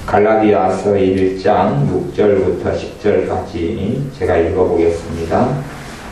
갈라디아서 1장 6절부터 10절까지 제가 읽어보겠습니다.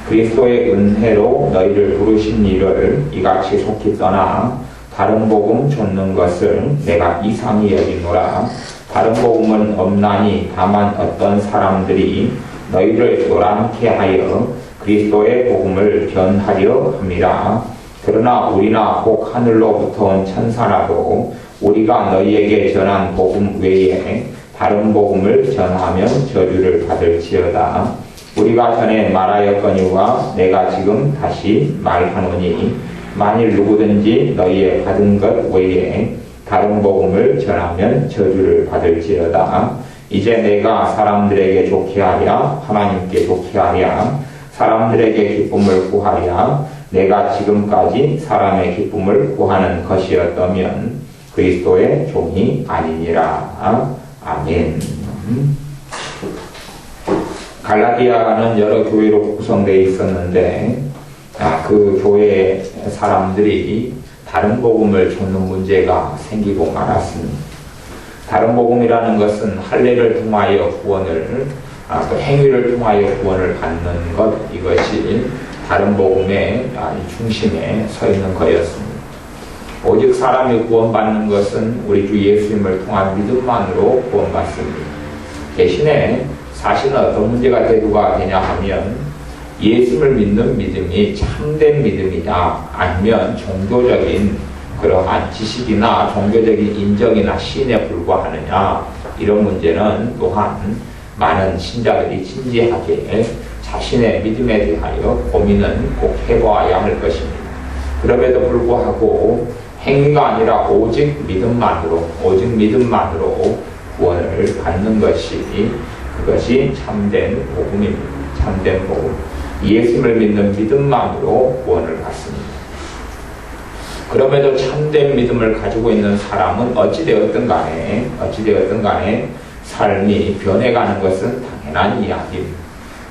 그리스도의 은혜로 너희를 부르신 이를 이같이 속히 떠나 다른 복음 좇는 것을 내가 이상히 여기노라. 다른 복음은 없나니 다만 어떤 사람들이 너희를 요란케 하여 그리스도의 복음을 변하려 함이라. 그러나 우리나 곧 하늘로부터 온 천사라도 우리가 너희에게 전한 복음 외에 다른 복음을 전하면 저주를 받을지어다. 우리가 전에 말하였거니와 내가 지금 다시 말하노니 만일 누구든지 너희의 받은 것 외에 다른 복음을 전하면 저주를 받을지어다. 이제 내가 사람들에게 좋게 하랴 하나님께 좋게 하랴 사람들에게 기쁨을 구하랴 내가 지금까지 사람의 기쁨을 구하는 것이었다면 그리스도의 종이 아니니라. 아멘. 갈라디아는 여러 교회로 구성되어 있었는데 그 교회 사람들이 다른 복음을 좇는 문제가 생기고 말았습니다. 다른 복음이라는 것은 할례를 통하여 구원을 또 행위를 통하여 구원을 받는 것, 이것이 다른 복음의 중심에 서 있는 거였습니다. 오직 사람이 구원받는 것은 우리 주 예수님을 통한 믿음만으로 구원받습니다. 대신에 사실은 어떤 문제가 대두가 되냐 하면 예수를 믿는 믿음이 참된 믿음이냐 아니면 종교적인 그러한 지식이나 종교적인 인정이나 신에 불과하느냐, 이런 문제는 또한 많은 신자들이 진지하게 자신의 믿음에 대하여 고민은 꼭 해보아야 할 것입니다. 그럼에도 불구하고 행위가 아니라 오직 믿음만으로 구원을 받는 그것이 참된 복음입니다. 참된 복음. 예수를 믿는 믿음만으로 구원을 받습니다. 그럼에도 참된 믿음을 가지고 있는 사람은 어찌되었든 간에 삶이 변해가는 것은 당연한 이야기입니다.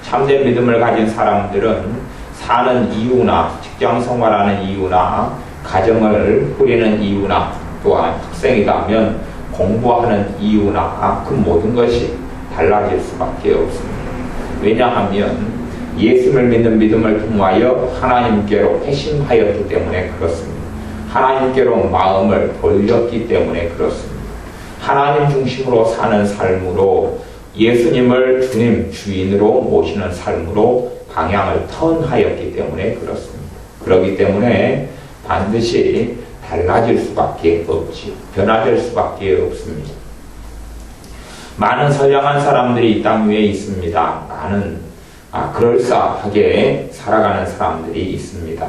참된 믿음을 가진 사람들은 사는 이유나 직장 생활하는 이유나 가정을 꾸리는 이유나 또한 학생이라면 공부하는 이유나 그 모든 것이 달라질 수밖에 없습니다. 왜냐하면 예수를 믿는 믿음을 통하여 하나님께로 회심하였기 때문에 그렇습니다. 하나님께로 마음을 돌렸기 때문에 그렇습니다. 하나님 중심으로 사는 삶으로 예수님을 주님, 주인으로 모시는 삶으로 방향을 턴하였기 때문에 그렇습니다. 그렇기 때문에 반드시 달라질 수밖에 없지요. 변화될 수밖에 없습니다. 많은 선량한 사람들이 이 땅 위에 있습니다. 많은 그럴싸하게 살아가는 사람들이 있습니다.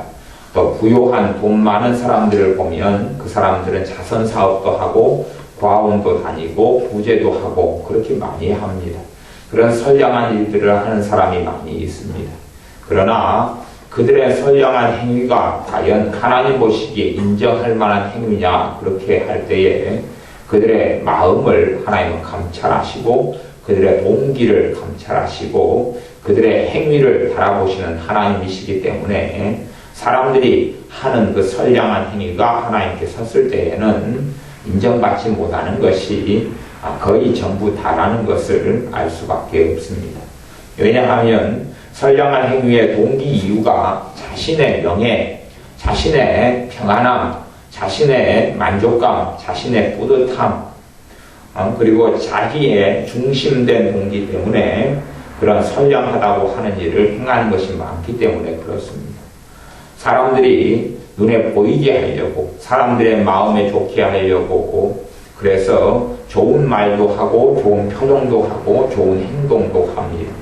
또 부유한 돈 많은 사람들을 보면 그 사람들은 자선 사업도 하고 과원도 다니고 부재도 하고 그렇게 많이 합니다. 그런 선량한 일들을 하는 사람이 많이 있습니다. 그러나 그들의 선량한 행위가 과연 하나님 보시기에 인정할 만한 행위냐, 그렇게 할 때에 그들의 마음을 하나님은 감찰하시고 그들의 동기를 감찰하시고 그들의 행위를 바라보시는 하나님이시기 때문에 사람들이 하는 그 선량한 행위가 하나님께 섰을 때에는 인정받지 못하는 것이 거의 전부 다라는 것을 알 수밖에 없습니다. 왜냐하면 선량한 행위의 동기 이유가 자신의 명예, 자신의 평안함, 자신의 만족감, 자신의 뿌듯함, 그리고 자기의 중심된 동기 때문에 그런 선량하다고 하는 일을 행하는 것이 많기 때문에 그렇습니다. 사람들이 눈에 보이게 하려고, 사람들의 마음에 좋게 하려고, 그래서 좋은 말도 하고 좋은 표정도 하고 좋은 행동도 합니다.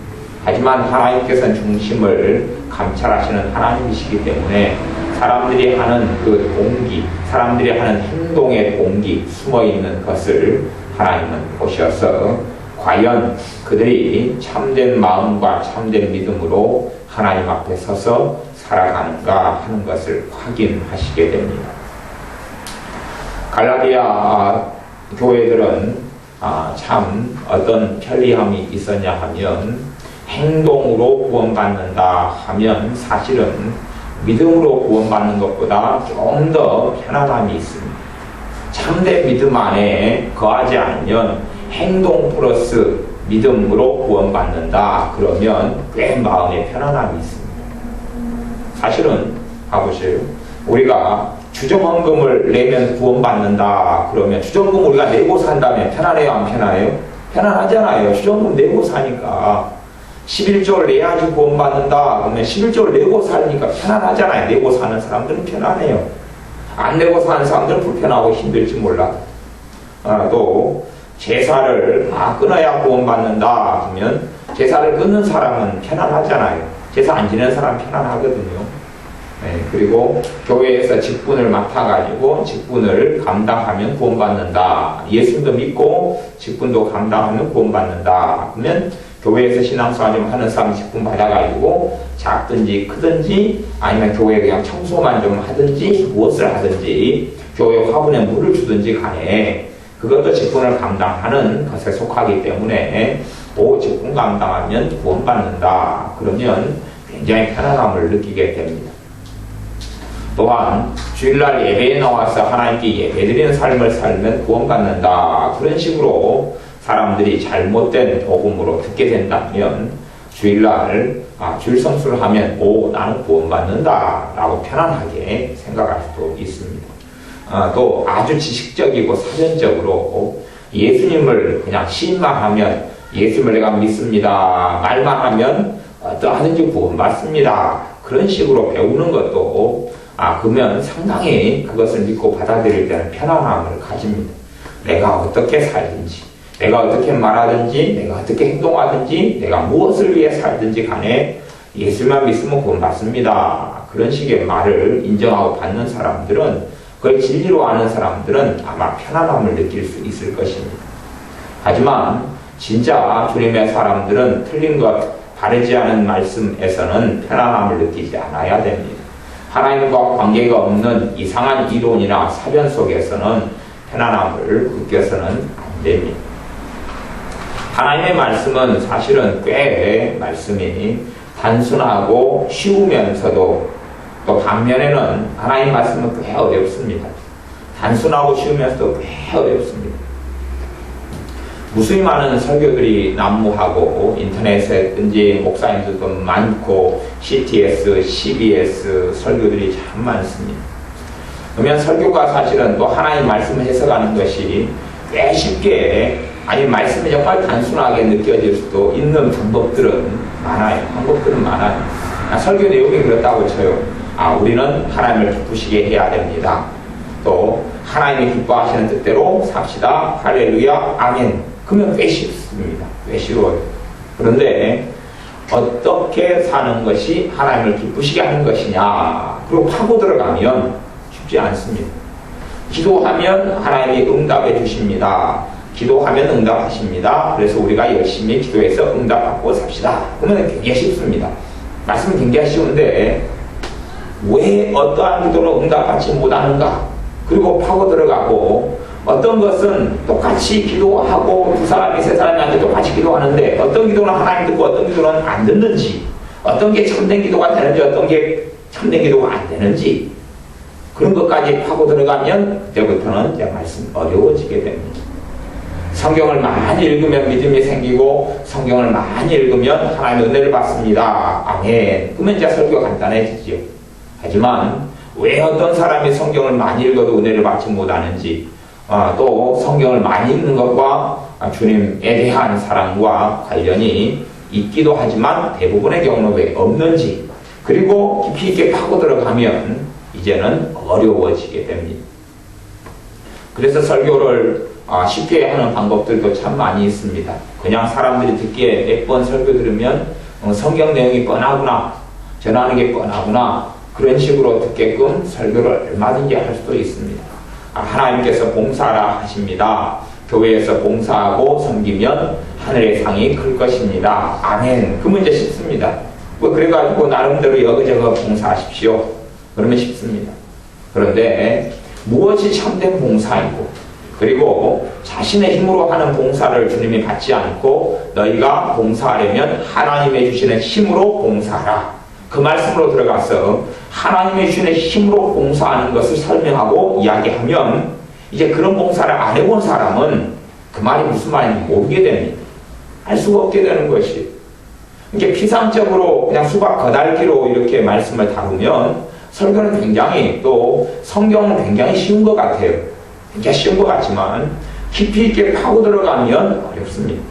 하지만 하나님께서는 중심을 감찰하시는 하나님이시기 때문에 사람들이 하는 그 동기, 사람들이 하는 행동의 동기, 숨어있는 것을 하나님은 보셔서 과연 그들이 참된 마음과 참된 믿음으로 하나님 앞에 서서 살아가는가 하는 것을 확인하시게 됩니다. 갈라디아 교회들은 참 어떤 편리함이 있었냐 하면 행동으로 구원받는다 하면 사실은 믿음으로 구원받는 것보다 좀 더 편안함이 있습니다. 참된 믿음 안에 거하지 않으면 행동 플러스 믿음으로 구원받는다. 그러면 꽤 마음의 편안함이 있습니다. 사실은 봐보세요. 우리가 주정헌금을 내면 구원받는다. 그러면 주정금 우리가 내고 산다면 편안해요? 안 편안해요? 편안하잖아요. 주정금 내고 사니까. 11조를 내야지 구원받는다. 그러면 11조를 내고 살니까 편안하잖아요. 내고 사는 사람들은 편안해요. 안 내고 사는 사람들은 불편하고 힘들지 몰라. 또 제사를 끊어야 구원받는다. 그러면 제사를 끊는 사람은 편안하잖아요. 제사 안 지내는 사람 편안하거든요. 네, 그리고 교회에서 직분을 맡아가지고 직분을 감당하면 구원받는다. 예수님도 믿고 직분도 감당하면 구원받는다. 그러면 교회에서 신앙생활 좀 하는 사람 직분 받아가지고 작든지 크든지 아니면 교회에 그냥 청소만 좀 하든지 무엇을 하든지 교회 화분에 물을 주든지 간에 그것도 직분을 감당하는 것에 속하기 때문에 직분 감당하면 구원받는다. 그러면 굉장히 편안함을 느끼게 됩니다. 또한 주일날 예배에 나와서 하나님께 예배드리는 삶을 살면 구원받는다. 그런 식으로 사람들이 잘못된 복음으로 듣게 된다면 주일날 주일 성수를 하면 나는 구원받는다 라고 편안하게 생각할 수도 있습니다. 또 아주 지식적이고 사전적으로 예수님을 그냥 시인만 하면 예수님을 내가 믿습니다 말만 하면 어떠하든지 구원받습니다 그런 식으로 배우는 것도 그러면 상당히 그것을 믿고 받아들일 때는 편안함을 가집니다. 내가 어떻게 살든지 내가 어떻게 말하든지 내가 어떻게 행동하든지 내가 무엇을 위해 살든지 간에 예수만 믿으면 구원받습니다. 그런 식의 말을 인정하고 받는 사람들은 그걸 진리로 아는 사람들은 아마 편안함을 느낄 수 있을 것입니다. 하지만 진짜 주님의 사람들은 틀린 것, 바르지 않은 말씀에서는 편안함을 느끼지 않아야 됩니다. 하나님과 관계가 없는 이상한 이론이나 사변 속에서는 편안함을 느껴서는 안 됩니다. 하나님의 말씀은 사실은 꽤 말씀이 단순하고 쉬우면서도 또 반면에는 하나님 말씀은 꽤 어렵습니다. 단순하고 쉬우면서도 꽤 어렵습니다. 무수히 많은 설교들이 난무하고 인터넷에든지 목사님들도 많고 CTS, CBS 설교들이 참 많습니다. 그러면 설교가 사실은 또 하나님 말씀을 해석하는 것이 꽤 쉽게 아니 말씀이 정말 단순하게 느껴질 수도 있는 방법들은 많아요. 설교 내용이 그렇다고 쳐요. 우리는 하나님을 기쁘시게 해야 됩니다. 또 하나님이 기뻐하시는 뜻대로 삽시다. 할렐루야. 아멘. 그러면 꽤 쉽습니다. 꽤 쉬워요. 그런데 어떻게 사는 것이 하나님을 기쁘시게 하는 것이냐 그리고 파고 들어가면 쉽지 않습니다. 기도하면 하나님이 응답해 주십니다. 기도하면 응답하십니다. 그래서 우리가 열심히 기도해서 응답받고 삽시다. 그러면 굉장히 쉽습니다. 말씀은 굉장히 쉬운데 왜 어떠한 기도로 응답받지 못하는가? 그리고 파고 들어가고 어떤 것은 똑같이 기도하고 두 사람이 세 사람한테 똑같이 기도하는데 어떤 기도는 하나님 듣고 어떤 기도는 안 듣는지 어떤 게 참된 기도가 되는지 어떤 게 참된 기도가 안 되는지 그런 것까지 파고 들어가면 그때부터는 이제 말씀 어려워지게 됩니다. 성경을 많이 읽으면 믿음이 생기고 성경을 많이 읽으면 하나님의 은혜를 받습니다. 아멘. 그러면 이제 설교가 간단해지죠. 하지만 왜 어떤 사람이 성경을 많이 읽어도 은혜를 받지 못하는지 또 성경을 많이 읽는 것과 주님에 대한 사랑과 관련이 있기도 하지만 대부분의 경우는 왜 없는지 그리고 깊이 있게 파고 들어가면 이제는 어려워지게 됩니다. 그래서 설교를 쉽게 하는 방법들도 참 많이 있습니다. 그냥 사람들이 듣기에 몇 번 설교 들으면 성경 내용이 뻔하구나 전하는 게 뻔하구나 그런 식으로 듣게끔 설교를 얼마든지 할 수도 있습니다. 하나님께서 봉사라 하십니다. 교회에서 봉사하고 섬기면 하늘의 상이 클 것입니다. 아멘. 그 문제 쉽습니다. 그래가지고 나름대로 여기저기 봉사하십시오. 그러면 쉽습니다. 그런데 무엇이 참된 봉사이고 그리고 자신의 힘으로 하는 봉사를 주님이 받지 않고 너희가 봉사하려면 하나님의 주시는 힘으로 봉사하라. 그 말씀으로 들어가서 하나님의 주시는 힘으로 봉사하는 것을 설명하고 이야기하면 이제 그런 봉사를 안 해본 사람은 그 말이 무슨 말인지 모르게 됩니다. 알 수가 없게 되는 것이. 이게 피상적으로 그냥 수박 거달기로 이렇게 말씀을 다루면 설교는 굉장히 또 성경은 굉장히 쉬운 것 같아요. 굉장히 쉬운 것 같지만 깊이 있게 파고 들어가면 어렵습니다.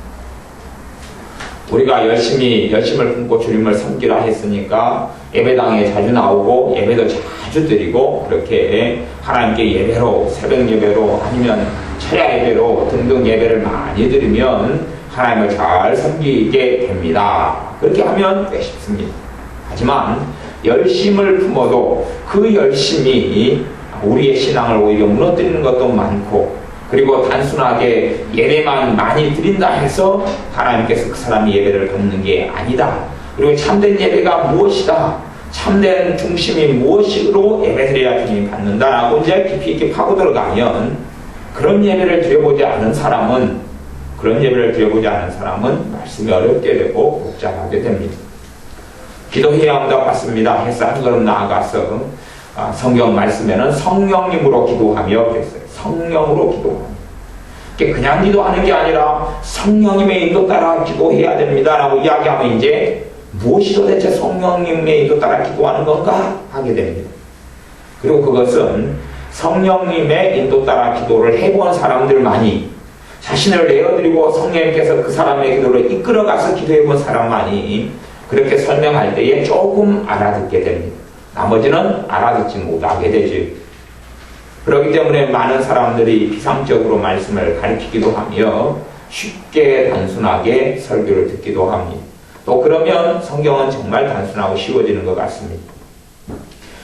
우리가 열심을 품고 주님을 섬기라 했으니까 예배당에 자주 나오고 예배도 자주 드리고 그렇게 하나님께 예배로 새벽 예배로 아니면 철야 예배로 등등 예배를 많이 드리면 하나님을 잘 섬기게 됩니다. 그렇게 하면 꽤 쉽습니다. 하지만 열심을 품어도 그 열심이 우리의 신앙을 오히려 무너뜨리는 것도 많고 그리고 단순하게 예배만 많이 드린다 해서 하나님께서 그 사람이 예배를 받는 게 아니다. 그리고 참된 예배가 무엇이다. 참된 중심이 무엇으로 예배드려야 주님이 받는다라고 이제 깊이 있게 파고 들어가면 그런 예배를 드려보지 않은 사람은 말씀이 어렵게 되고 복잡하게 됩니다. 기도해야 응답 받습니다 해서 한 걸음 나아가서 성경 말씀에는 성령님으로 기도하며 그랬어요. 성령으로 기도하며. 그냥 기도하는 게 아니라 성령님의 인도 따라 기도해야 됩니다 라고 이야기하면 이제 무엇이 도대체 성령님의 인도 따라 기도하는 건가 하게 됩니다. 그리고 그것은 성령님의 인도 따라 기도를 해본 사람들만이 자신을 내어드리고 성령님께서 그 사람의 기도를 이끌어가서 기도해본 사람만이 그렇게 설명할 때에 조금 알아듣게 됩니다. 나머지는 알아듣지 못하게 되지. 그렇기 때문에 많은 사람들이 피상적으로 말씀을 가르치기도 하며 쉽게 단순하게 설교를 듣기도 합니다. 또 그러면 성경은 정말 단순하고 쉬워지는 것 같습니다.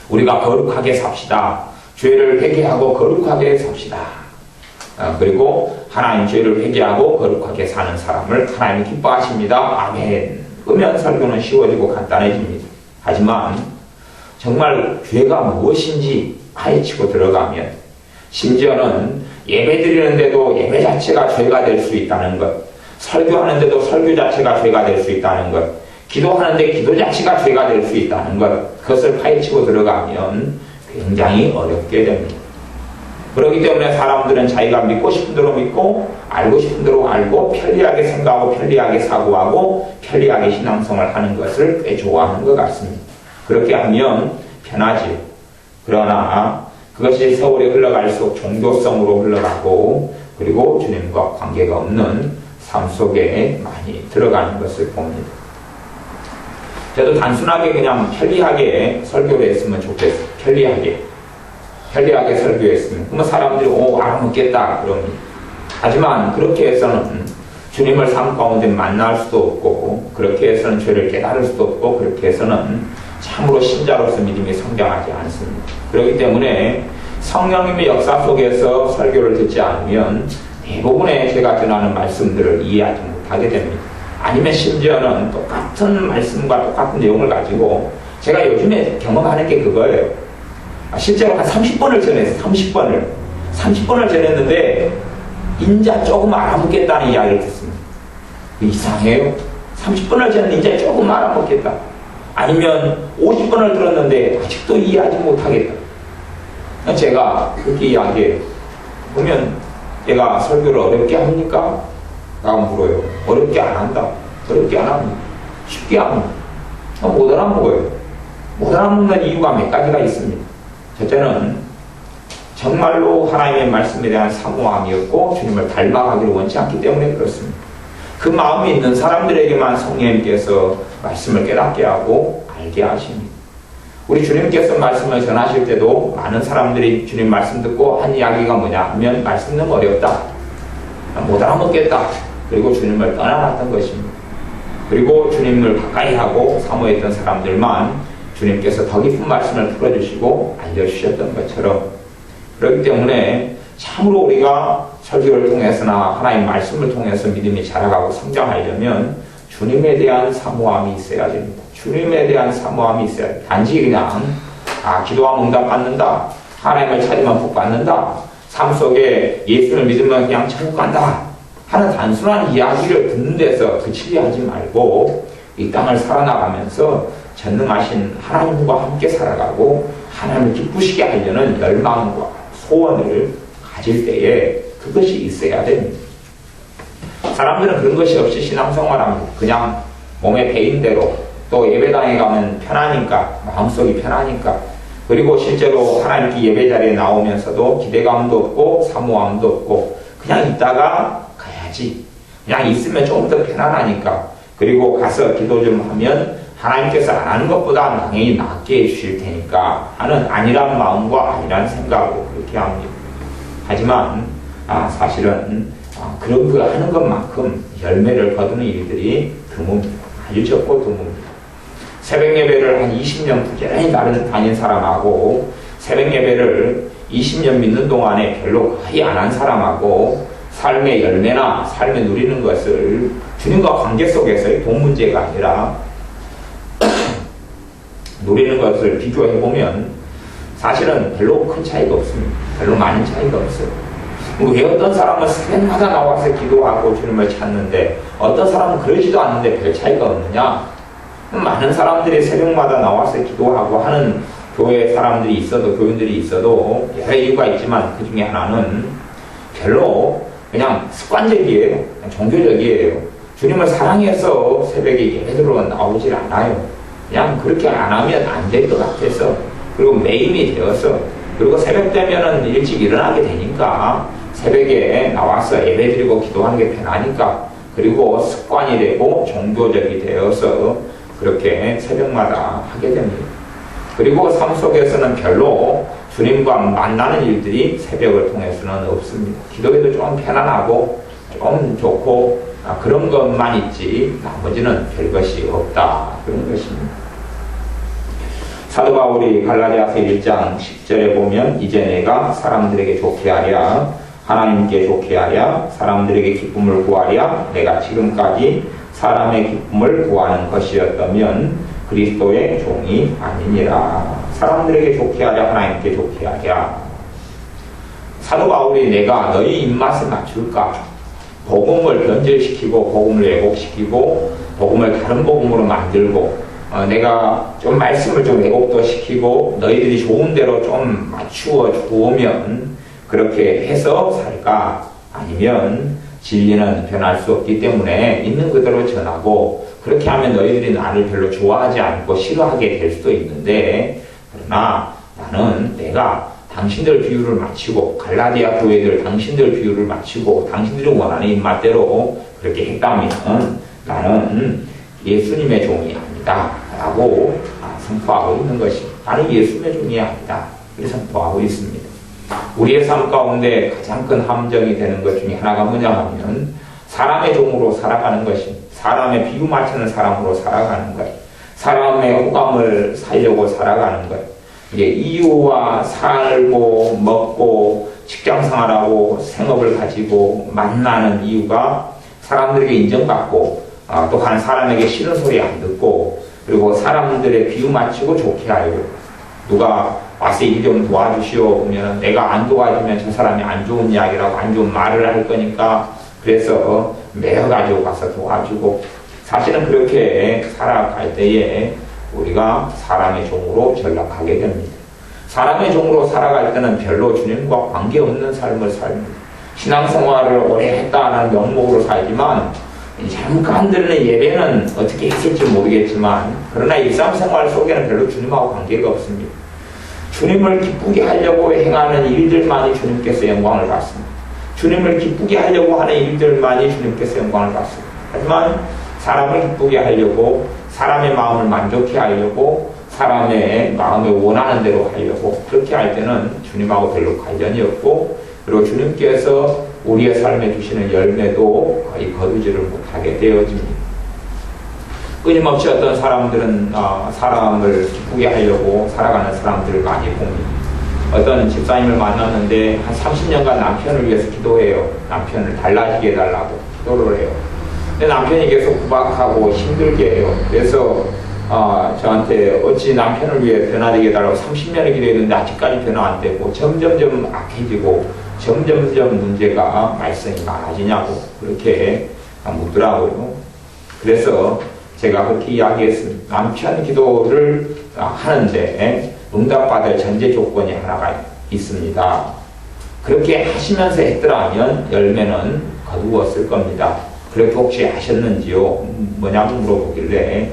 우리가 거룩하게 삽시다. 죄를 회개하고 거룩하게 삽시다. 그리고 하나님 죄를 회개하고 거룩하게 사는 사람을 하나님이 기뻐하십니다. 아멘. 그러면 설교는 쉬워지고 간단해집니다. 하지만 정말 죄가 무엇인지 파헤치고 들어가면 심지어는 예배 드리는데도 예배 자체가 죄가 될 수 있다는 것, 설교하는데도 설교 자체가 죄가 될 수 있다는 것, 기도하는데 기도 자체가 죄가 될 수 있다는 것, 그것을 파헤치고 들어가면 굉장히 어렵게 됩니다. 그렇기 때문에 사람들은 자기가 믿고 싶은 대로 믿고 알고 싶은 대로 알고 편리하게 생각하고 편리하게 사고하고 편리하게 신앙생활을 하는 것을 꽤 좋아하는 것 같습니다. 그렇게 하면 편하지요. 그러나 그것이 세월이 흘러갈수록 종교성으로 흘러가고 그리고 주님과 관계가 없는 삶 속에 많이 들어가는 것을 봅니다. 저도 단순하게 그냥 편리하게 설교를 했으면 좋겠어요. 편리하게 설교했으면 그러면 사람들이 알아먹겠다 그럽니다. 하지만 그렇게 해서는 주님을 삶 가운데 만날 수도 없고 그렇게 해서는 죄를 깨달을 수도 없고 그렇게 해서는 참으로 신자로서 믿음이 성장하지 않습니다. 그렇기 때문에 성령님의 역사 속에서 설교를 듣지 않으면 대부분의 제가 전하는 말씀들을 이해하지 못하게 됩니다. 아니면 심지어는 똑같은 말씀과 똑같은 내용을 가지고 제가 요즘에 경험하는 게 그거예요. 실제로 한 30번을 전했어요. 30번을 전했는데 인자 조금 알아먹겠다는 이야기를 듣습니다. 이상해요. 30번을 전했는데 인자 조금 알아먹겠다. 아니면 50번을 들었는데 아직도 이해하지 못하겠다. 제가 그렇게 이야기해요. 보면 얘가 설교를 어렵게 합니까? 라고 물어요. 어렵게 안 한다. 어렵게 안 합니다. 쉽게 합니다. 못 알아먹어요. 못 알아먹는 이유가 몇 가지가 있습니다. 첫째는 정말로 하나님의 말씀에 대한 사모함이었고 주님을 닮아가기를 원치 않기 때문에 그렇습니다. 그 마음이 있는 사람들에게만 성령님께서 말씀을 깨닫게 하고 알게 하십니다. 우리 주님께서 말씀을 전하실 때도 많은 사람들이 주님 말씀 듣고 한 이야기가 뭐냐 하면 말씀은 어렵다. 못 알아먹겠다. 그리고 주님을 떠나갔던 것입니다. 그리고 주님을 가까이 하고 사모했던 사람들만 주님께서 더 깊은 말씀을 풀어주시고 알려주셨던 것처럼 그렇기 때문에 참으로 우리가 설교를 통해서나 하나님 말씀을 통해서 믿음이 자라가고 성장하려면 주님에 대한 사모함이 있어야 됩니다. 주님에 대한 사모함이 있어야 됩니다. 단지 그냥 기도하면 응답 받는다. 하나님을 찾으면 복 받는다. 삶 속에 예수를 믿으면 그냥 천국 간다. 하는 단순한 이야기를 듣는 데서 그치게 하지 말고 이 땅을 살아나가면서 전능하신 하나님과 함께 살아가고 하나님을 기쁘시게 하려는 열망과 소원을 가질 때에 그것이 있어야 됩니다. 사람들은 그런 것이 없이 신앙생활합니다. 그냥 몸에 배인 대로, 또 예배당에 가면 편하니까, 마음속이 편하니까, 그리고 실제로 하나님께 예배 자리에 나오면서도 기대감도 없고 사모함도 없고 그냥 있다가 가야지. 그냥 있으면 조금 더 편안하니까. 그리고 가서 기도 좀 하면 하나님께서 안 하는 것보다 당연히 낫게 해주실 테니까 하는 안일한 마음과 안일한 생각으로 그렇게 합니다. 하지만 사실은 그런 거 하는 것만큼 열매를 거두는 일들이 드뭅니다. 아주 적고 드뭅니다. 새벽 예배를 한 20년 부지런히 다닌 사람하고 새벽 예배를 20년 믿는 동안에 별로 거의 안 한 사람하고 삶의 열매나 삶에 누리는 것을 주님과 관계 속에서의 돈 문제가 아니라 누리는 것을 비교해보면 사실은 별로 큰 차이가 없습니다. 별로 많은 차이가 없어요. 왜 어떤 사람은 새벽마다 나와서 기도하고 주님을 찾는데 어떤 사람은 그러지도 않는데 별 차이가 없느냐? 많은 사람들이 새벽마다 나와서 기도하고 하는 교회 사람들이 있어도 교인들이 있어도 여러 이유가 있지만 그 중에 하나는 별로 그냥 습관적이에요. 그냥 종교적이에요. 주님을 사랑해서 새벽에 예배드로 나오질 않아요. 그냥 그렇게 안 하면 안 될 것 같아서, 그리고 매임이 되어서, 그리고 새벽 되면은 일찍 일어나게 되니까 새벽에 나와서 예배드리고 기도하는 게 편하니까, 그리고 습관이 되고 종교적이 되어서 그렇게 새벽마다 하게 됩니다. 그리고 삶 속에서는 별로 주님과 만나는 일들이 새벽을 통해서는 없습니다. 기도에도 좀 편안하고 좀 좋고 그런 것만 있지 나머지는 별것이 없다. 그런 것입니다. 사도 바울이 갈라디아서 1장 10절에 보면 이제 내가 사람들에게 좋게 하랴 하나님께 좋게 하랴 사람들에게 기쁨을 구하랴 내가 지금까지 사람의 기쁨을 구하는 것이었다면 그리스도의 종이 아니니라. 사람들에게 좋게 하랴 하나님께 좋게 하랴. 사도 바울이 내가 너희 입맛에 맞출까? 복음을 변질시키고 복음을 왜곡시키고 복음을 다른 복음으로 만들고 내가 좀 말씀을 좀 왜곡도 시키고 너희들이 좋은 대로 좀 맞추어 주면 그렇게 해서 살까? 아니면 진리는 변할 수 없기 때문에 있는 그대로 전하고 그렇게 하면 너희들이 나를 별로 좋아하지 않고 싫어하게 될 수도 있는데 그러나 나는 내가 당신들 비유를 마치고 갈라디아 교회들 당신들 비유를 마치고 당신들이 원하는 입맛대로 그렇게 했다면 나는 예수님의 종이 아니다 라고 선포하고 있는 것입니다. 나는 예수님의 종이 아니다 이렇게 선포하고 있습니다. 우리의 삶 가운데 가장 큰 함정이 되는 것 중에 하나가 뭐냐 하면 사람의 종으로 살아가는 것입니다. 사람의 비유 맞추는 사람으로 살아가는 것, 사람의 호감을 살려고 살아가는 것. 이게 이유와 살고 먹고 직장생활하고 생업을 가지고 만나는 이유가 사람들에게 인정받고 또한 사람에게 싫은 소리 안 듣고 그리고 사람들의 비유 맞추고 좋게 하려고 누가 와서 일 좀 도와주시오 그러면 내가 안 도와주면 저 사람이 안 좋은 이야기라고 안 좋은 말을 할 거니까 그래서 매어가지고 가서 도와주고 사실은 그렇게 살아갈 때에 우리가 사람의 종으로 전락하게 됩니다. 사람의 종으로 살아갈 때는 별로 주님과 관계없는 삶을 삽니다. 신앙생활을 오래 했다는 명목으로 살지만 잠깐 드리는 예배는 어떻게 했을지 모르겠지만 그러나 일상생활 속에는 별로 주님하고 관계가 없습니다. 주님을 기쁘게 하려고 행하는 일들만이 주님께서 영광을 받습니다. 주님을 기쁘게 하려고 하는 일들만이 주님께서 영광을 받습니다. 하지만 사람을 기쁘게 하려고 사람의 마음을 만족해 하려고 사람의 마음에 원하는 대로 하려고 그렇게 할 때는 주님하고 별로 관련이 없고 그리고 주님께서 우리의 삶에 주시는 열매도 거의 거두지를 못하게 되어집니다. 끊임없이 어떤 사람들은 사람을 기쁘게 하려고 살아가는 사람들을 많이 봅니다. 어떤 집사님을 만났는데 한 30년간 남편을 위해서 기도해요. 남편을 달라지게 해달라고 기도를 해요. 근데 남편이 계속 구박하고 힘들게 해요. 그래서 저한테 어찌 남편을 위해 변화되게 해달라고 30년을 기도했는데 아직까지 변화 안 되고 점점점 악해지고 점점점 문제가 말썽이 많아지냐고 그렇게 묻더라고요. 그래서 제가 그렇게 이야기했습니다. 남편 기도를 하는데 응답받을 전제 조건이 하나가 있습니다. 그렇게 하시면서 했더라면 열매는 거두었을 겁니다. 그렇게 혹시 하셨는지요? 뭐냐고 물어보길래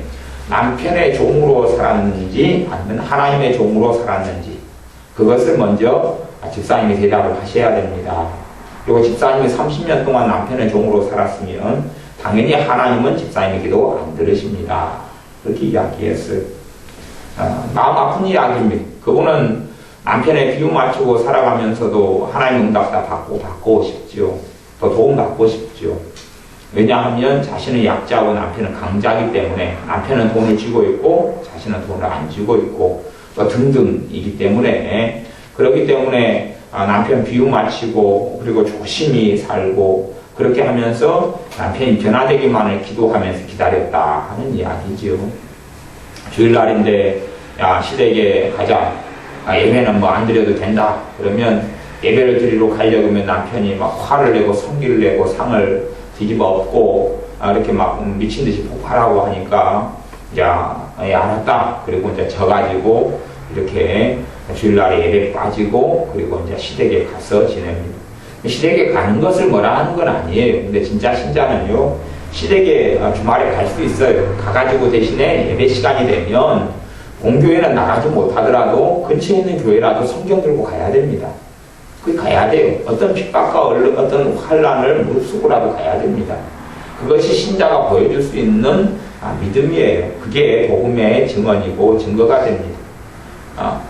남편의 종으로 살았는지 아니면 하나님의 종으로 살았는지 그것을 먼저 집사님이 대답을 하셔야 됩니다. 그리고 집사님이 30년 동안 남편의 종으로 살았으면 당연히 하나님은 집사님의 기도 안 들으십니다. 그렇게 이야기했어요. 마음 아픈 이야기입니다. 그분은 남편의 비유 맞추고 살아가면서도 하나님 응답 다 받고 싶지요. 더 도움 받고 싶지요. 왜냐하면 자신은 약자고 남편은 강자이기 때문에 남편은 돈을 쥐고 있고 자신은 돈을 안 쥐고 있고 또 등등이기 때문에 그렇기 때문에 남편 비유 맞추고 그리고 조심히 살고 그렇게 하면서 남편이 변화되기만을 기도하면서 기다렸다 하는 이야기죠. 주일날인데 야 시댁에 가자. 예배는 뭐 안 드려도 된다. 그러면 예배를 드리러 가려고 하면 남편이 막 화를 내고 성기를 내고 상을 뒤집어 엎고 이렇게 막 미친 듯이 폭발하고 하니까 야 알았다. 그리고 이제 져가지고 이렇게 주일날에 예배 빠지고 그리고 이제 시댁에 가서 지냅니다. 시댁에 가는 것을 뭐라 하는 건 아니에요. 근데 진짜 신자는요 시댁에 주말에 갈 수 있어요. 가가지고 대신에 예배 시간이 되면 본교회는 나가지 못하더라도 근처에 있는 교회라도 성경 들고 가야 됩니다. 그게 가야 돼요. 어떤 핍박과 어떤 환란을 무릅쓰고라도 가야 됩니다. 그것이 신자가 보여줄 수 있는 믿음이에요. 그게 복음의 증언이고 증거가 됩니다.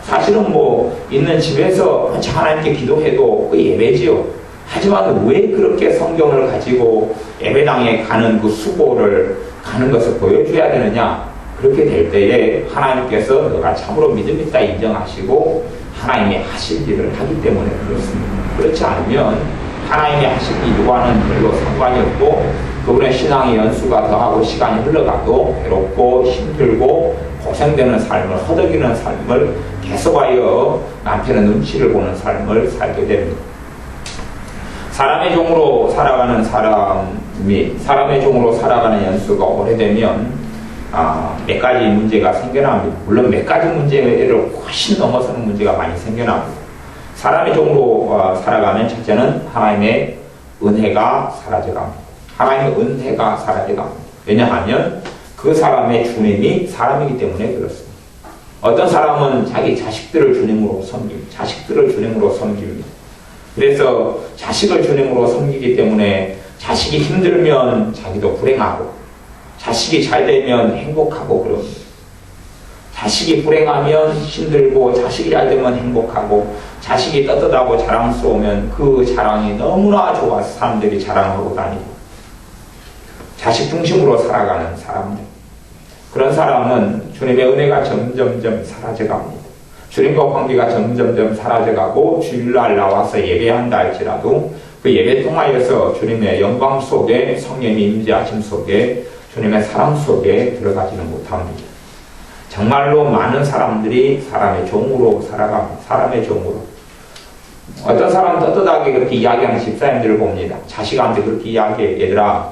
사실은 뭐 있는 집에서 하나님께 기도해도 그 예배지요. 하지만 왜 그렇게 성경을 가지고 예배당에 가는 그 수고를 가는 것을 보여줘야 되느냐? 그렇게 될 때에 하나님께서 너가 참으로 믿음 있다 인정하시고 하나님이 하실 일을 하기 때문에 그렇습니다. 그렇지 않으면 하나님이 하실 일과는 별로 상관이 없고 그분의 신앙의 연수가 더하고 시간이 흘러가도 괴롭고 힘들고 고생되는 삶을 허덕이는 삶을 계속하여 남편의 눈치를 보는 삶을 살게 됩니다. 사람의 종으로 살아가는 사람이 사람의 종으로 살아가는 연수가 오래되면 몇 가지 문제가 생겨납니다. 물론 몇 가지 문제를 훨씬 넘어서는 문제가 많이 생겨납니다. 사람의 종으로 살아가면 첫째는 하나님의 은혜가 사라져갑니다. 하나님의 은혜가 사라져갑니다. 왜냐하면 그 사람의 주님이 사람이기 때문에 그렇습니다. 어떤 사람은 자기 자식들을 주님으로 섬깁니다. 자식들을 주님으로 섬깁니다. 그래서 자식을 주님으로 섬기기 때문에 자식이 힘들면 자기도 불행하고 자식이 잘 되면 행복하고 그럽니다. 자식이 불행하면 힘들고 자식이 잘 되면 행복하고 자식이 떳떳하고 자랑스러우면 그 자랑이 너무나 좋아서 사람들이 자랑하고 다니고 자식 중심으로 살아가는 사람들 그런 사람은 주님의 은혜가 점점점 사라져갑니다. 주님과 관계가 점점점 사라져가고 주일날 나와서 예배한다 할지라도 그 예배 통하여서 주님의 영광 속에 성령의 임재하심 속에 주님의 사랑 속에 들어가지는 못합니다. 정말로 많은 사람들이 사람의 종으로 살아갑니다. 사람의 종으로. 어떤 사람은 떳떳하게 그렇게 이야기하는 집사님들을 봅니다. 자식한테 그렇게 이야기해. 얘들아,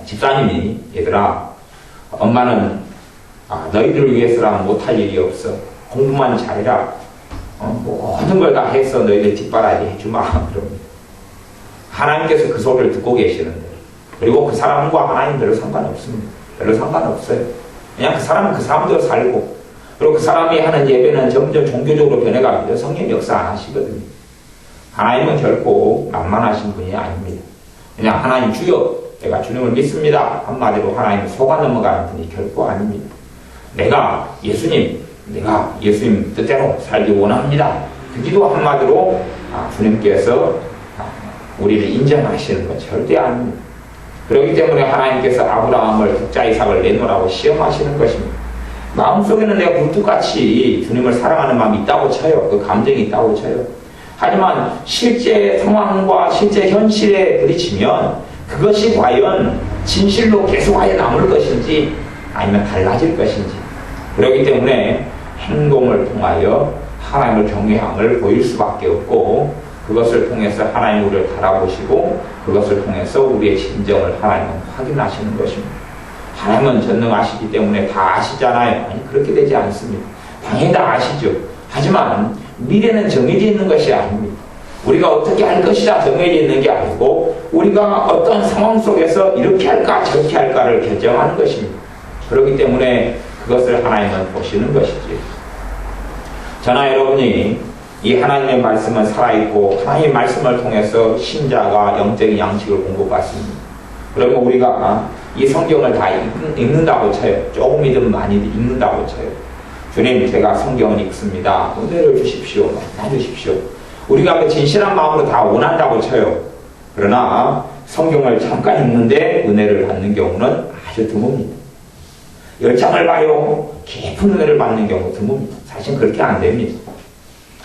집사님이 얘들아, 엄마는 너희들을 위해서라면 못할 일이 없어. 공부만 잘해라. 모든 걸 다 해서 너희들 뒷바라지 해주마. 그럽니다. 하나님께서 그 소리를 듣고 계시는데 그리고 그 사람과 하나님 별로 상관없습니다. 별로 상관없어요. 그냥 그 사람은 그 사람대로 살고 그리고 그 사람이 하는 예배는 점점 종교적으로 변해갑니다. 성령 역사 안 하시거든요. 하나님은 결코 만만하신 분이 아닙니다. 그냥 하나님 주여 내가 주님을 믿습니다. 한마디로 하나님 속아 넘어가는 분이 결코 아닙니다. 내가 예수님 뜻대로 살기 원합니다. 그 기도 한마디로 주님께서 우리를 인정하시는 건 절대 아닙니다. 그렇기 때문에 하나님께서 아브라함을 독자 이삭을 내놓으라고 시험하시는 것입니다. 마음속에는 내가 굴뚝같이 주님을 사랑하는 마음이 있다고 쳐요. 그 감정이 있다고 쳐요. 하지만 실제 상황과 실제 현실에 부딪히면 그것이 과연 진실로 계속하여 남을 것인지 아니면 달라질 것인지 그렇기 때문에 행동을 통하여 하나님을 경외함을 보일 수밖에 없고 그것을 통해서 하나님 우리를 바라보시고 그것을 통해서 우리의 진정을 하나님은 확인하시는 것입니다. 하나님은 전능하시기 때문에 다 아시잖아요. 아니 그렇게 되지 않습니다. 당연히 다 아시죠. 하지만 미래는 정해져 있는 것이 아닙니다. 우리가 어떻게 할 것이다 정해져 있는 게 아니고 우리가 어떤 상황 속에서 이렇게 할까 저렇게 할까를 결정하는 것입니다. 그렇기 때문에 그것을 하나님은 보시는 것이지. 저나 여러분이 이 하나님의 말씀은 살아있고 하나님의 말씀을 통해서 신자가 영적인 양식을 공급받습니다. 그러면 우리가 이 성경을 다 읽는다고 쳐요. 조금이든 많이 읽는다고 쳐요. 주님, 제가 성경을 읽습니다. 은혜를 주십시오. 나주십시오. 우리가 그 진실한 마음으로 다 원한다고 쳐요. 그러나 성경을 잠깐 읽는데 은혜를 받는 경우는 아주 드뭅니다. 10장을 봐요. 깊은 은혜를 받는 경우 드뭅니다. 사실 그렇게 안 됩니다.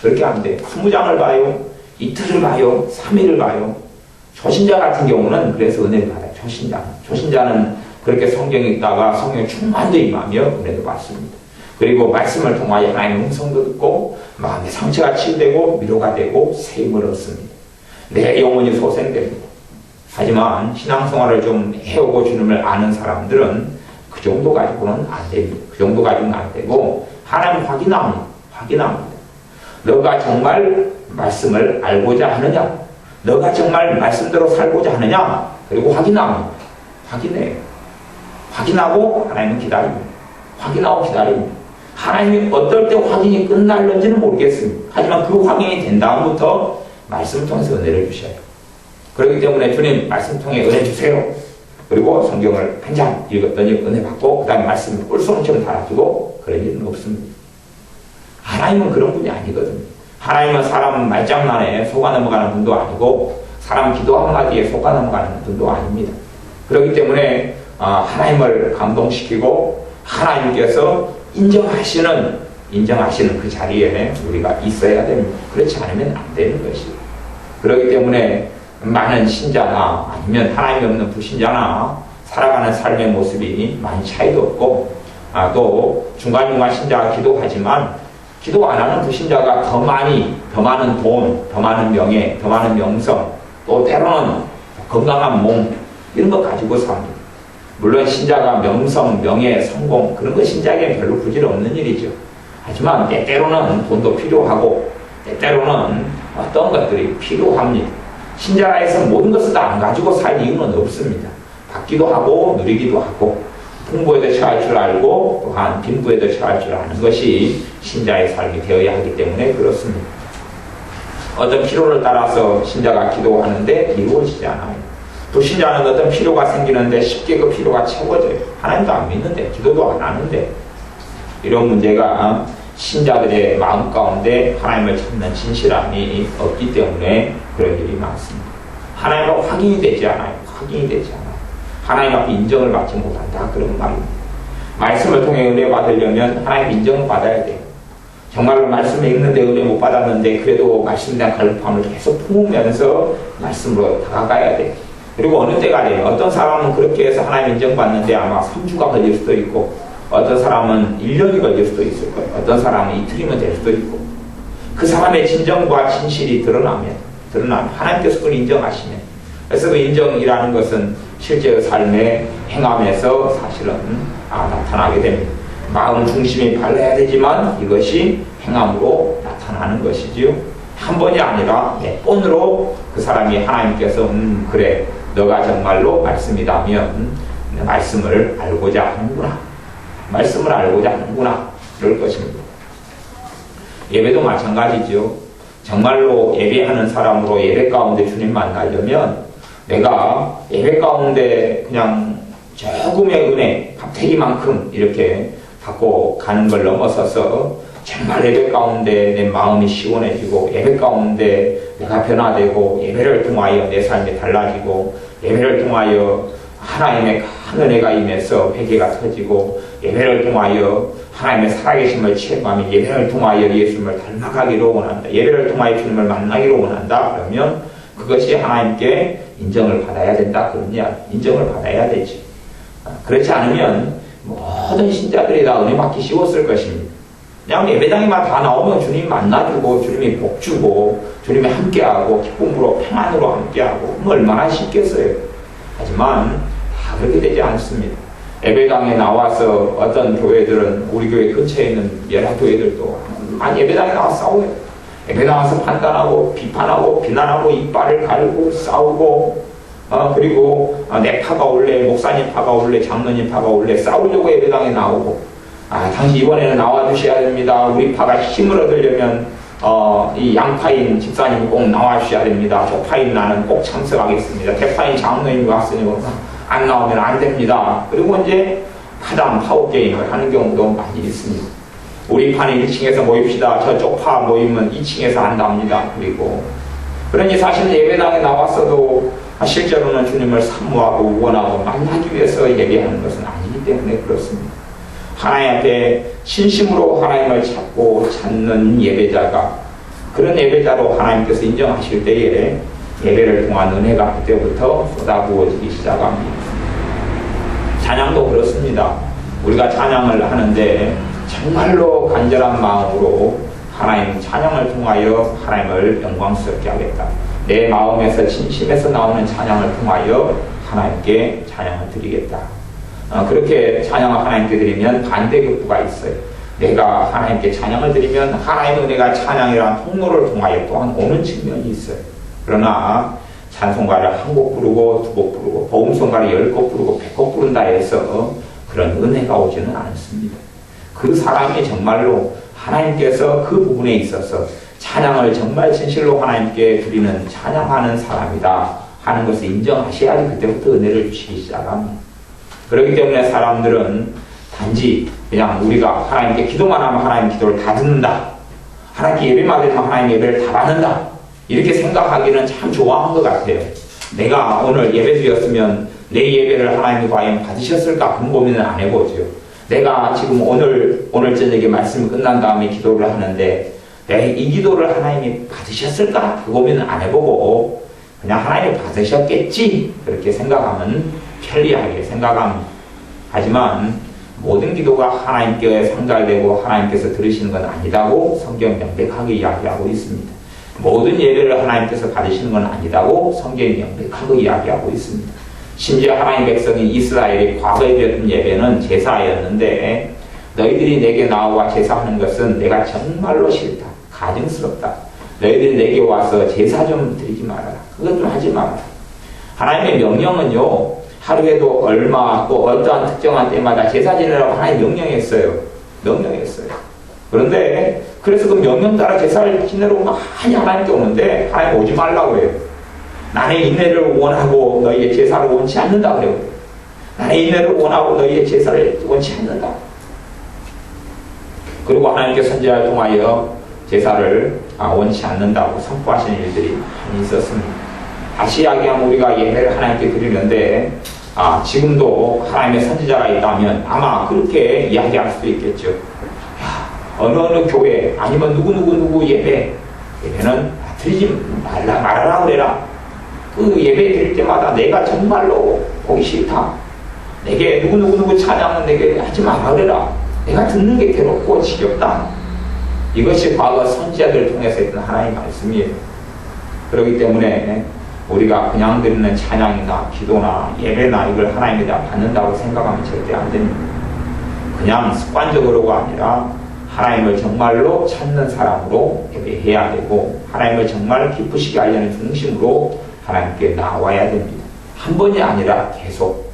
그렇게 안 돼요. 20장을 봐요. 이틀을 봐요. 3일을 봐요. 초신자 같은 경우는 그래서 은혜를 받아요. 초신자는 그렇게 성경 읽다가 성경에 충만도 임하며 은혜도 받습니다. 그리고 말씀을 통하여 하나님의 음성도 듣고 마음의 상처가 치유되고 위로가 되고 세임을 얻습니다. 내 영혼이 소생됩니다. 하지만 신앙생활을 좀 해오고 주님을 아는 사람들은 그 정도 가지고는 안 됩니다. 그 정도 가지고는 안 되고 하나님 확인합니다. 너가 정말 말씀을 알고자 하느냐? 너가 정말 말씀대로 살고자 하느냐? 그리고 확인합니다. 확인해요. 확인하고 하나님은 기다립니다. 확인하고 기다립니다. 하나님이 어떨 때 확인이 끝날는지는 모르겠습니다. 하지만 그 확인이 된 다음부터 말씀을 통해서 은혜를 주셔요. 그렇기 때문에 주님 말씀 통해 은혜 주세요. 그리고 성경을 한 장 읽었더니 은혜 받고 그 다음에 말씀을 꿀송처럼 달아주고 그럴 일은 없습니다. 하나님은 그런 분이 아니거든요. 하나님은 사람 말장난에 속아 넘어가는 분도 아니고 사람 기도 한마디에 속아 넘어가는 분도 아닙니다. 그렇기 때문에 하나님을 감동시키고 하나님께서 인정하시는 그 자리에 우리가 있어야 됩니다. 그렇지 않으면 안 되는 것이에요. 그렇기 때문에 많은 신자나 아니면 하나님이 없는 불신자나 살아가는 삶의 모습이 많이 차이도 없고 또 중간중간 신자가 기도하지만 기도 안 하는 불신자가 더 많은 돈, 더 많은 명예, 더 많은 명성, 또 때로는 건강한 몸 이런 것 가지고 삽니다. 물론 신자가 명성, 명예, 성공 그런 거 신자에게는 별로 부질없는 일이죠. 하지만 때때로는 돈도 필요하고 때때로는 어떤 것들이 필요합니다. 신자라 해서 모든 것을 다 안 가지고 살 이유는 없습니다. 받기도 하고 누리기도 하고 풍부에도 처할 줄 알고 또한 빈부에도 처할 줄 아는 것이 신자의 삶이 되어야 하기 때문에 그렇습니다. 어떤 필요를 따라서 신자가 기도하는데 이루어지지 않아요. 불신자는 어떤 필요가 생기는데 쉽게 그 필요가 채워져요. 하나님도 안 믿는데 기도도 안 하는데 이런 문제가 신자들의 마음 가운데 하나님을 찾는 진실함이 없기 때문에 그런 일이 많습니다. 하나님과 확인이 되지 않아요. 하나님 앞에 인정을 받지 못한다. 그런 말입니다. 말씀을 통해 은혜 받으려면 하나님 인정을 받아야 돼요. 정말로 말씀을 읽는데 은혜 못 받았는데 그래도 말씀에 대한 갈급함을 계속 품으면서 말씀으로 다가가야 돼요. 그리고 어느 때가 돼요. 어떤 사람은 그렇게 해서 하나님 인정받는데 아마 3주가 걸릴 수도 있고 어떤 사람은 1년이 걸릴 수도 있을 거예요. 어떤 사람은 이틀이면 될 수도 있고 그 사람의 진정과 진실이 드러나면 하나님께서 그걸 인정하시면 그래서 그 인정이라는 것은 실제 삶의 행함에서 사실은 나타나게 됩니다. 마음 중심이 발라야 되지만 이것이 행함으로 나타나는 것이지요. 한 번이 아니라 몇 번으로 그 사람이 하나님께서 그래 너가 정말로 말씀이라면 말씀을 알고자 하는구나. 그럴 것입니다. 예배도 마찬가지죠. 정말로 예배하는 사람으로 예배 가운데 주님 만나려면 내가 예배 가운데 그냥 조금의 은혜, 밥태기만큼 이렇게 갖고 가는 걸 넘어서서 정말 예배 가운데 내 마음이 시원해지고 예배 가운데 내가 변화되고 예배를 통하여 내 삶이 달라지고 예배를 통하여 하나님의 큰 은혜가 임해서 회개가 터지고 예배를 통하여 하나님의 살아계심을 체험하며 예배를 통하여 예수님을 닮아가기로 원한다. 예배를 통하여 주님을 만나기로 원한다. 그러면 그것이 하나님께 인정을 받아야 된다. 그러냐? 인정을 받아야 되지. 그렇지 않으면 모든 신자들이 다 은혜 받기 쉬웠을 것입니다. 그냥 예배당에만 다 나오면 주님 만나주고 주님이 복주고 주님이 함께하고 기쁨으로 평안으로 함께하고 얼마나 쉽겠어요. 하지만 다 그렇게 되지 않습니다. 예배당에 나와서 어떤 교회들은 우리 교회 근처에 있는 여러 교회들도 예배당에 나와서 싸워요. 예배당 와서 판단하고 비판하고 비난하고 이빨을 갈고 싸우고 그리고 내 파가 올래, 목사님 파가 올래, 장로님 파가 올래 싸우려고 예배당에 나오고 당신 이번에는 나와주셔야 됩니다. 우리 파가 힘을 얻으려면 이 양파인 집사님 꼭 나와주셔야 됩니다. 조파인 나는 꼭 참석하겠습니다. 대파인 장로님이 왔으니 안 나오면 안 됩니다. 그리고 이제 파당 파워게임을 하는 경우도 많이 있습니다. 우리 파는 1층에서 모입시다. 저쪽 파 모이면 2층에서 한답니다. 그리고 그러니 사실 예배당에 나왔어도 실제로는 주님을 사모하고 원하고 만나기 위해서 예배하는 것은 아니기 때문에 그렇습니다. 하나님 앞에 진심으로 하나님을 찾는 예배자가 그런 예배자로 하나님께서 인정하실 때에 예배를 통한 은혜가 그때부터 쏟아부어지기 시작합니다. 찬양도 그렇습니다. 우리가 찬양을 하는데 정말로 간절한 마음으로 하나님 찬양을 통하여 하나님을 영광스럽게 하겠다. 내 마음에서 진심에서 나오는 찬양을 통하여 하나님께 찬양을 드리겠다. 그렇게 찬양을 하나님께 드리면 반대격부가 있어요. 내가 하나님께 찬양을 드리면 하나님의 은혜가 찬양이라는 통로를 통하여 또한 오는 측면이 있어요. 그러나 찬송가를 한 곡 부르고 두 곡 부르고 보음송가를 10곡 부르고 100곡 부른다 해서 그런 은혜가 오지는 않습니다. 그 사람이 정말로 하나님께서 그 부분에 있어서 찬양을 정말 진실로 하나님께 드리는 찬양하는 사람이다 하는 것을 인정하셔야지 그때부터 은혜를 주시기 시작합니다. 그렇기 때문에 사람들은 단지 그냥 우리가 하나님께 기도만 하면 하나님 기도를 다 듣는다. 하나님께 예배만 드리면 하나님 예배를 다 받는다. 이렇게 생각하기는 참 좋아한 것 같아요. 내가 오늘 예배 드렸으면 내 예배를 하나님이 과연 받으셨을까? 그런 고민은 안 해보죠. 내가 지금 오늘 저녁에 말씀이 끝난 다음에 기도를 하는데 이 기도를 하나님이 받으셨을까? 그 고민은 안 해보고 그냥 하나님이 받으셨겠지? 그렇게 생각하면 편리하게 생각합니다. 하지만 모든 기도가 하나님께 상달되고 하나님께서 들으시는 건 아니다고 성경이 명백하게 이야기하고 있습니다. 모든 예배를 하나님께서 받으시는 건 아니다고 성경이 명백하게 이야기하고 있습니다. 심지어 하나님의 백성인 이스라엘이 과거에 드렸던 예배는 제사였는데 너희들이 내게 나와 제사하는 것은 내가 정말로 싫다. 가증스럽다. 너희들이 내게 와서 제사 좀 드리지 말아라. 그것 좀 하지 말아라. 하나님의 명령은요. 하루에도 얼마 또 어떠한 특정한 때마다 제사 지내라고 하나님 명령했어요. 그런데 그래서 그 명령 따라 제사를 지내러 많이 하나님께 오는데 하나님 오지 말라고 해요. 나는 인내를 원하고 너희의 제사를 원치 않는다 그래요. 나는 인내를 원하고 너희의 제사를 원치 않는다. 그리고 하나님께 선지자를 통하여 제사를 원치 않는다고 선포하시는 일들이 많이 있었습니다. 다시 이야기하면 우리가 예배를 하나님께 드리는데 지금도 하나님의 선지자가 있다면 아마 그렇게 이야기할 수도 있겠죠. 어느 교회 아니면 누구 예배는 드리지 말아라 그래라. 그 예배 드릴 때마다 내가 정말로 보기 싫다. 내게 누구 찬양은 내게 하지 말아 그래라. 내가 듣는 게 괴롭고 지겹다. 이것이 과거 선지자들을 통해서 했던 하나님의 말씀이에요. 그렇기 때문에 우리가 그냥 드리는 찬양이나 기도나 예배나 이걸 하나님에다 받는다고 생각하면 절대 안 됩니다. 그냥 습관적으로가 아니라 하나님을 정말로 찾는 사람으로 예배해야 되고 하나님을 정말 기쁘시게 하려는 중심으로 하나님께 나와야 됩니다. 한 번이 아니라 계속.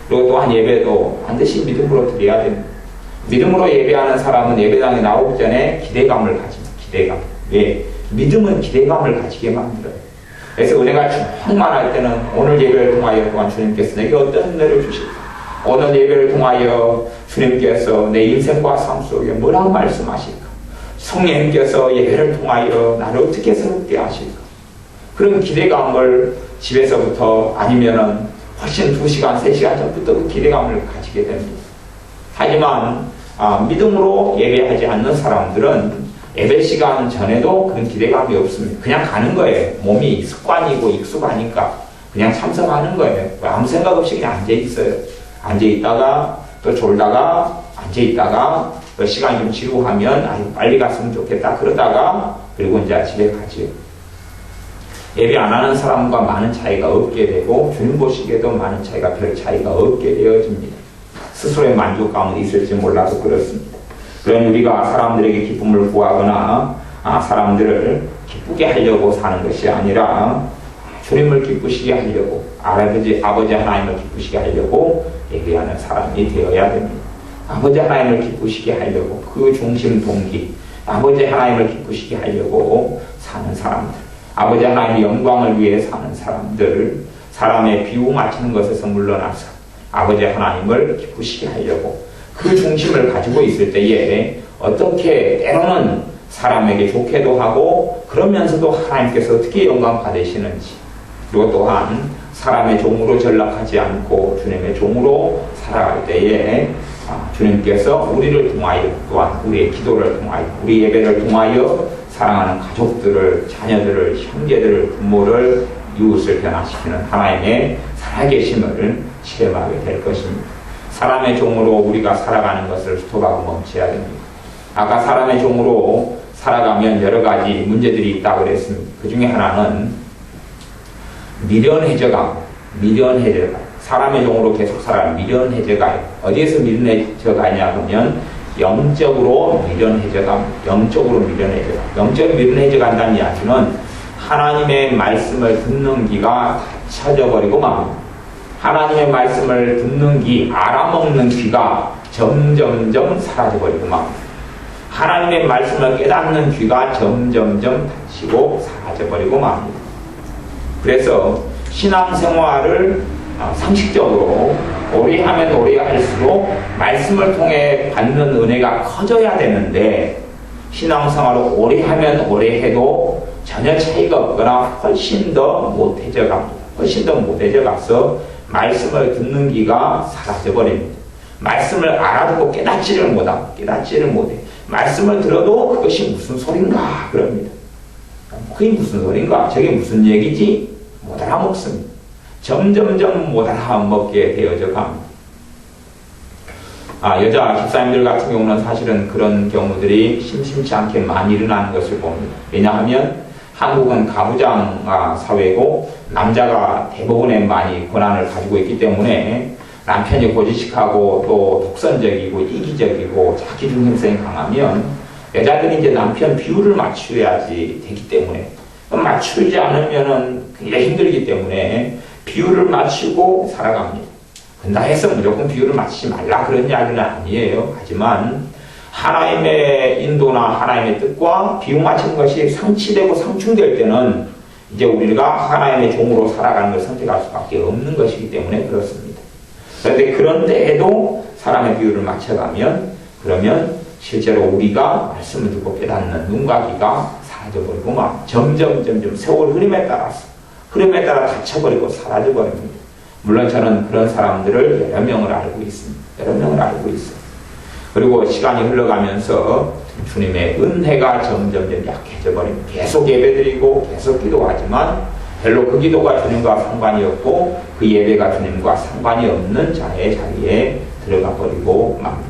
그리고 또한 예배도 반드시 믿음으로 드려야 됩니다. 믿음으로 예배하는 사람은 예배당에 나오기 전에 기대감을 가집니다. 기대감. 왜? 믿음은 기대감을 가지게 만들어요. 그래서 은혜가 충만할 때는 오늘 예배를 통하여 또한 주님께서 내게 어떤 은혜를 주실까? 오늘 예배를 통하여 주님께서 내 인생과 삶 속에 뭐라고 말씀하실까? 성령님께서 예배를 통하여 나를 어떻게 새롭게 하실까? 그런 기대감을 집에서부터 아니면은 훨씬 2시간, 3시간 전부터 그 기대감을 가지게 됩니다. 하지만 믿음으로 예배하지 않는 사람들은 예배 시간 전에도 그런 기대감이 없습니다. 그냥 가는 거예요. 몸이 습관이고 익숙하니까 그냥 참석하는 거예요. 아무 생각 없이 그냥 앉아있어요. 앉아있다가 또 졸다가 앉아있다가 또 시간이 좀 지루하면 빨리 갔으면 좋겠다 그러다가 그리고 이제 집에 가죠. 예배 안 하는 사람과 많은 차이가 없게 되고 주님 보시기에도 많은 차이가 별 차이가 없게 되어집니다. 스스로의 만족감은 있을지 몰라도 그렇습니다. 그런 우리가 사람들에게 기쁨을 구하거나 사람들을 기쁘게 하려고 사는 것이 아니라 주님을 기쁘시게 하려고 아버지 하나님을 기쁘시게 하려고 예배하는 사람이 되어야 됩니다. 아버지 하나님을 기쁘시게 하려고 그 중심 동기 아버지 하나님을 기쁘시게 하려고 사는 사람들 아버지 하나님의 영광을 위해 사는 사람들 사람의 비유 맞추는 것에서 물러나서 아버지 하나님을 기쁘시게 하려고 그 중심을 가지고 있을 때에 어떻게 때로는 사람에게 좋게도 하고 그러면서도 하나님께서 어떻게 영광 받으시는지 그리고 또한 사람의 종으로 전락하지 않고 주님의 종으로 살아갈 때에 주님께서 우리를 통하여 또한 우리의 기도를 통하여 우리 예배를 통하여 사랑하는 가족들을 자녀들을 형제들을 부모를 이웃을 변화시키는 하나님의 살아계심을 체험하게 될 것입니다. 사람의 종으로 우리가 살아가는 것을 스톱하고 멈춰야 됩니다. 아까 사람의 종으로 살아가면 여러 가지 문제들이 있다고 그랬습니다. 그 중에 하나는 미련해져가 사람의 종으로 계속 살아가는 미련해져가 어디에서 미련해져가냐 그러면 영적으로 미련해져가 영적으로 미련해져간다는 이야기는 하나님의 말씀을 듣는 귀가 닫혀져버리고 맙니다. 하나님의 말씀을 듣는 귀, 알아먹는 귀가 점점점 사라져버리고 맙니다. 하나님의 말씀을 깨닫는 귀가 점점점 닫히고 사라져버리고 맙니다. 그래서 신앙생활을 상식적으로 오래 하면 오래 할수록 말씀을 통해 받는 은혜가 커져야 되는데 신앙생활을 오래 하면 오래 해도 전혀 차이가 없거나 훨씬 더 못해져 갑니다. 훨씬 더 못해져 가서 말씀을 듣는 귀가 사라져 버립니다. 말씀을 알아듣고 깨닫지를 못해. 말씀을 들어도 그것이 무슨 소린가 그럽니다. 그게 무슨 소린가? 저게 무슨 얘기지? 못 알아먹습니다. 점점점 못 알아먹게 되어져 갑니다. 여자 집사님들 같은 경우는 사실은 그런 경우들이 심심치 않게 많이 일어나는 것을 봅니다. 왜냐하면 한국은 가부장 사회고 남자가 대부분의 많이 권한을 가지고 있기 때문에 남편이 고지식하고 또 독선적이고 이기적이고 자기중심성이 강하면 여자들이 이제 남편 비율을 맞춰야지 되기 때문에 맞추지 않으면은 굉장히 힘들기 때문에 비율을 맞추고 살아갑니다. 그런다 해서 무조건 비율을 맞추지 말라 그런 이야기는 아니에요. 하지만 하나님의 인도나 하나님의 뜻과 비유 맞추는 것이 상치되고 상충될 때는 이제 우리가 하나님의 종으로 살아가는 것을 선택할 수밖에 없는 것이기 때문에 그렇습니다. 그런데 그런 데에도 사람의 비율을 맞춰가면 그러면 실제로 우리가 말씀을 듣고 깨닫는 눈과 귀가 사라져버리고 막 점점 세월 흐름에 따라 닫혀버리고 사라져버립니다. 물론 저는 그런 사람들을 여러 명을 알고 있습니다. 그리고 시간이 흘러가면서 주님의 은혜가 점점 약해져 버립니다. 계속 예배드리고 계속 기도하지만 별로 그 기도가 주님과 상관이 없고 그 예배가 주님과 상관이 없는 자리에 들어가 버리고 맙니다.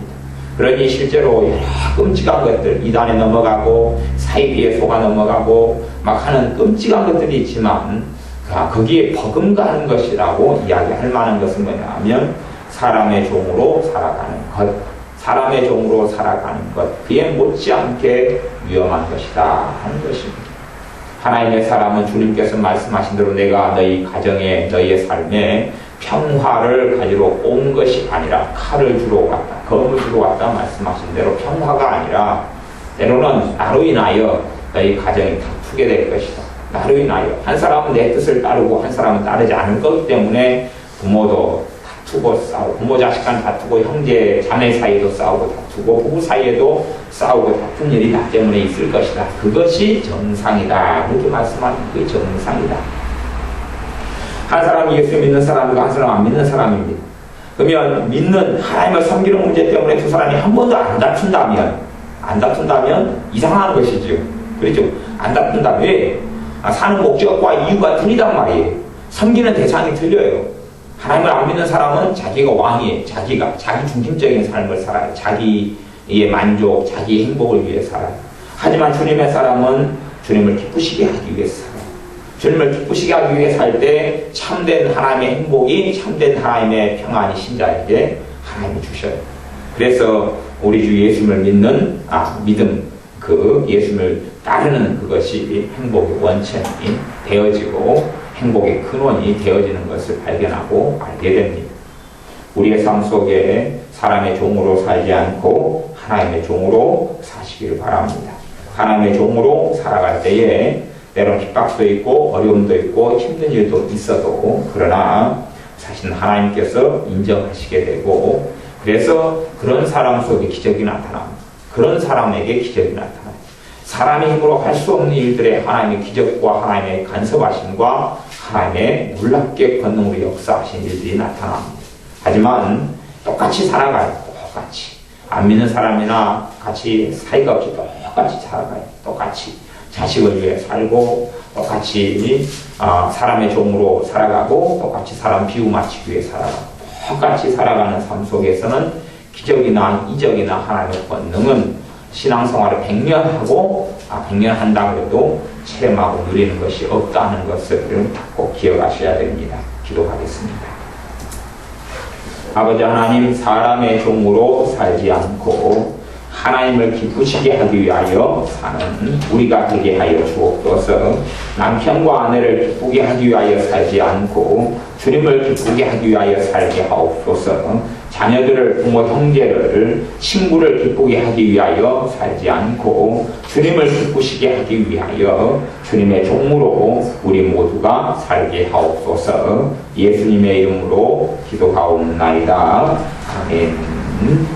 그러니 실제로 여러 끔찍한 것들, 이단에 넘어가고 사이비에 속아 넘어가고 막 하는 끔찍한 것들이 있지만 거기에 버금가는 것이라고 이야기할 만한 것은 뭐냐면 사람의 종으로 살아가는 것, 그에 못지않게 위험한 것이다 하는 것입니다. 하나님의 사람은 주님께서 말씀하신 대로 내가 너희 가정에 너희의 삶에 평화를 가지러 온 것이 아니라 칼을 주러 왔다, 검을 주러 왔다 말씀하신 대로 평화가 아니라 때로는 나로 인하여 너희 가정이 다투게 될 것이다. 나로 인하여 한 사람은 내 뜻을 따르고 한 사람은 따르지 않을 거기 때문에 부모도 다투고 싸우고 부모 자식 간 다투고 형제 자매 사이도 싸우고 다투고 부부 사이에도 싸우고 다툰 일이 나 때문에 있을 것이다. 그것이 정상이다. 그렇게 말씀하는 그게 정상이다. 한 사람이 예수 믿는 사람이고 한 사람은 안 믿는 사람입니다. 그러면 믿는 하나님을 섬기는 문제 때문에 두 사람이 한 번도 안 다툰다면 이상한 것이죠. 그렇죠? 안 다툰다면 왜? 사는 목적과 이유가 틀리단 말이에요. 섬기는 대상이 틀려요. 하나님을 안 믿는 사람은 자기가 왕이에요. 자기 중심적인 삶을 살아요. 자기의 만족, 자기의 행복을 위해 살아요. 하지만 주님의 사람은 주님을 기쁘시게 하기 위해서 살아요. 주님을 기쁘시게 하기 위해 살 때 참된 하나님의 행복이 참된 하나님의 평안이 신자에게 하나님이 주셔요. 그래서 우리 주 예수님을 믿는 믿음, 그 예수님을 따르는 그것이 행복의 원천이 되어지고 행복의 근원이 되어지는 것을 발견하고 알게 됩니다. 우리의 삶 속에 사람의 종으로 살지 않고 하나님의 종으로 사시기를 바랍니다. 하나님의 종으로 살아갈 때에 때론 핍박도 있고 어려움도 있고 힘든 일도 있어도 그러나 사실 하나님께서 인정하시게 되고 그래서 그런 사람 속에 기적이 나타납니다. 그런 사람에게 기적이 나타나요. 사람의 힘으로 할 수 없는 일들에 하나님의 기적과 하나님의 간섭하심과 하나님의 놀랍게 권능으로 역사하신 일들이 나타납니다. 하지만 똑같이 살아가요. 똑같이. 안 믿는 사람이나 같이 사이가 없이 똑같이 살아가요. 똑같이. 자식을 위해 살고 똑같이 사람의 종으로 살아가고 똑같이 사람 비유 맞추기 위해 살아가고 똑같이 살아가는 삶 속에서는 기적이나 이적이나 하나님의 권능은 신앙생활을 100년 하고 100년 한다고 해도 체험하고 누리는 것이 없다는 것을 꼭 기억하셔야 됩니다. 기도하겠습니다. 아버지 하나님, 사람의 종으로 살지 않고 하나님을 기쁘시게 하기 위하여 사는 우리가 되게 하여 주옵소서. 남편과 아내를 기쁘게 하기 위하여 살지 않고 주님을 기쁘게 하기 위하여 살게 하옵소서. 자녀들을, 부모, 형제를, 친구를 기쁘게 하기 위하여 살지 않고 주님을 기쁘시게 하기 위하여 주님의 종으로 우리 모두가 살게 하옵소서. 예수님의 이름으로 기도하옵나이다. 아멘.